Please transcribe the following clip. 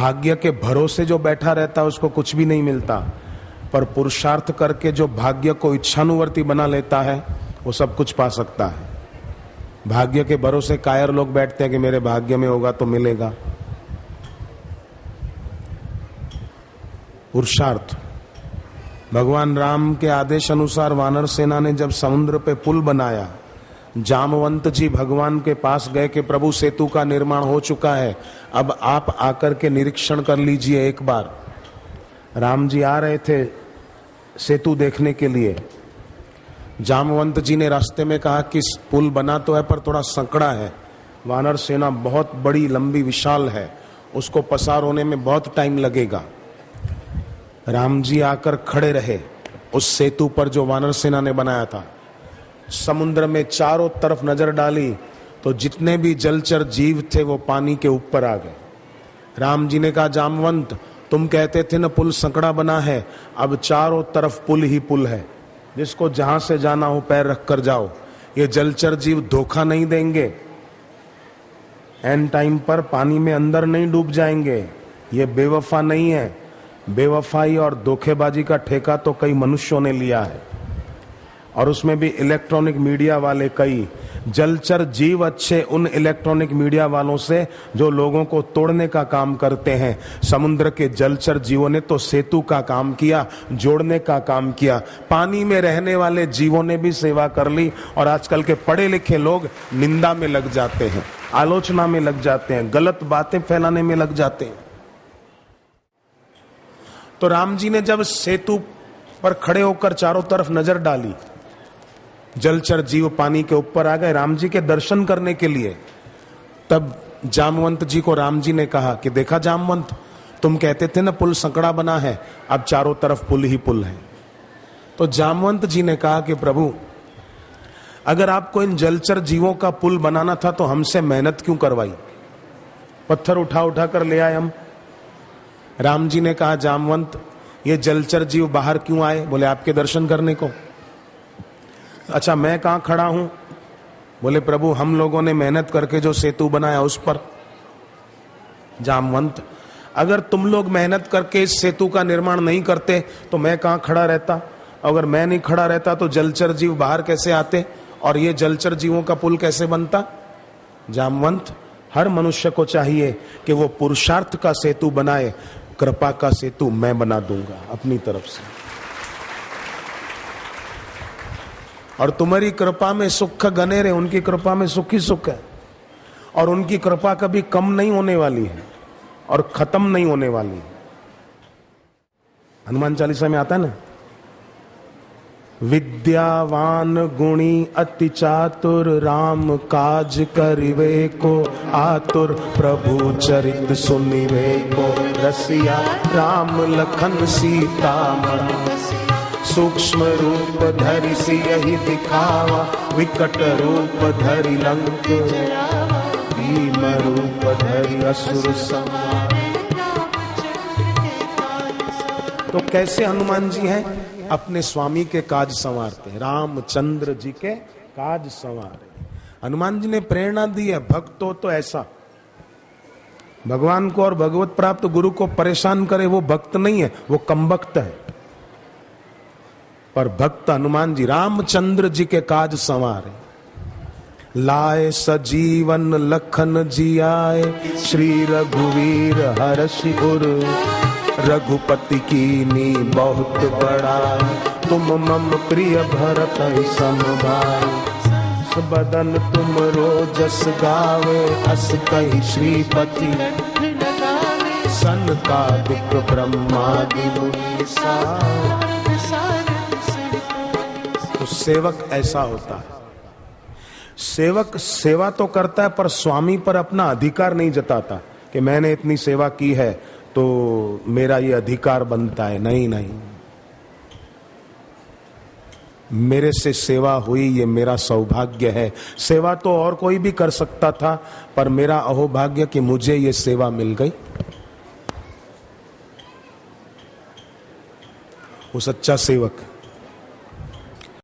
भाग्य के भरोसे जो बैठा रहता है उसको कुछ भी नहीं मिलता, पर पुरुषार्थ करके जो भाग्य को इच्छानुवर्ती बना लेता है वो सब कुछ पा सकता है। भाग्य के भरोसे कायर लोग बैठते हैं कि मेरे भाग्य में होगा तो मिलेगा। पुरुषार्थ। भगवान राम के आदेश अनुसार वानर सेना ने जब समुद्र पे पुल बनाया, जामवंत जी भगवान के पास गए कि प्रभु सेतु का निर्माण हो चुका है, अब आप आकर के निरीक्षण कर लीजिए एक बार। राम जी आ रहे थे सेतु देखने के लिए। जामवंत जी ने रास्ते में कहा कि पुल बना तो है पर थोड़ा संकड़ा है, वानर सेना बहुत बड़ी लंबी विशाल है, उसको पसार होने में बहुत टाइम लगेगा। राम जी आकर खड़े रहे उस सेतु पर जो वानर सेना ने बनाया था। समुद्र में चारों तरफ नजर डाली तो जितने भी जलचर जीव थे वो पानी के ऊपर आ गए। राम जी ने कहा, जामवंत तुम कहते थे ना पुल संकड़ा बना है, अब चारों तरफ पुल ही पुल है, जिसको जहां से जाना हो पैर रख कर जाओ। ये जलचर जीव धोखा नहीं देंगे, एंड टाइम पर पानी में अंदर नहीं डूब जाएंगे। ये बेवफा नहीं है। बेवफाई और धोखेबाजी का ठेका तो कई मनुष्यों ने लिया है, और उसमें भी इलेक्ट्रॉनिक मीडिया वाले कई। जलचर जीव अच्छे उन इलेक्ट्रॉनिक मीडिया वालों से जो लोगों को तोड़ने का काम करते हैं। समुद्र के जलचर जीवों ने तो सेतु का काम किया, जोड़ने का काम किया। पानी में रहने वाले जीवों ने भी सेवा कर ली, और आजकल के पढ़े लिखे लोग निंदा में लग जाते हैं, आलोचना में लग जाते हैं, गलत बातें फैलाने में लग जाते हैं। तो राम जी ने जब सेतु पर खड़े होकर चारों तरफ नजर डाली, जलचर जीव पानी के ऊपर आ गए राम जी के दर्शन करने के लिए। तब जामवंत जी को राम जी ने कहा कि देखा जामवंत, तुम कहते थे ना पुल संकड़ा बना है, अब चारों तरफ पुल ही पुल है। तो जामवंत जी ने कहा कि प्रभु, अगर आपको इन जलचर जीवों का पुल बनाना था तो हमसे मेहनत क्यों करवाई, पत्थर उठा उठा कर ले आए हम। राम जी ने कहा, जामवंत ये जलचर जीव बाहर क्यों आए? बोले आपके दर्शन करने को। अच्छा मैं कहाँ खड़ा हूं? बोले प्रभु हम लोगों ने मेहनत करके जो सेतु बनाया उस पर। जामवंत, अगर तुम लोग मेहनत करके इस सेतु का निर्माण नहीं करते तो मैं कहाँ खड़ा रहता? अगर मैं नहीं खड़ा रहता तो जलचर जीव बाहर कैसे आते और ये जलचर जीवों का पुल कैसे बनता? जामवंत, हर मनुष्य को चाहिए कि वो पुरुषार्थ का सेतु बनाए, कृपा का सेतु मैं बना दूंगा अपनी तरफ से। और तुम्हारी कृपा में सुख गने रहे, उनकी कृपा में सुख ही सुख है, और उनकी कृपा कभी कम नहीं होने वाली है और खत्म नहीं होने वाली है। हनुमान चालीसा में आता है ना, विद्यावान गुणी अति चातुर, राम काज करिवे को आतुर, प्रभु चरित सुनिवे को रसिया, राम लखन सीता मन, सूक्ष्म रूप धरि सियहि दिखावा, विकट रूप धरि लंक जरावा, भीम रूप धरि असुर संहारा। तो कैसे हनुमान जी हैं? अपने स्वामी के काज संवारते हैं, रामचंद्र जी के काज संवारे। हनुमान जी ने प्रेरणा दी है, भक्त हो तो ऐसा। भगवान को और भगवत प्राप्त गुरु को परेशान करे वो भक्त नहीं है, वो कम भक्त है। पर भक्त हनुमान जी रामचंद्र जी के काज संवारे। लाए सजीवन लखन जी आए, श्री रघुवीर हर्षि उर, रघुपति कीनी बहुत बड़ाई, तुम मम प्रिय भरत सम भाई, बदन तुम रोजस गावे, अस कहि श्रीपति सनकादिक ब्रह्मादि मुनीसा। तो सेवक ऐसा होता है, सेवक सेवा तो करता है पर स्वामी पर अपना अधिकार नहीं जताता कि मैंने इतनी सेवा की है तो मेरा ये अधिकार बनता है। नहीं नहीं, मेरे से सेवा हुई ये मेरा सौभाग्य है। सेवा तो और कोई भी कर सकता था, पर मेरा अहोभाग्य कि मुझे ये सेवा मिल गई। वो सच्चा सेवक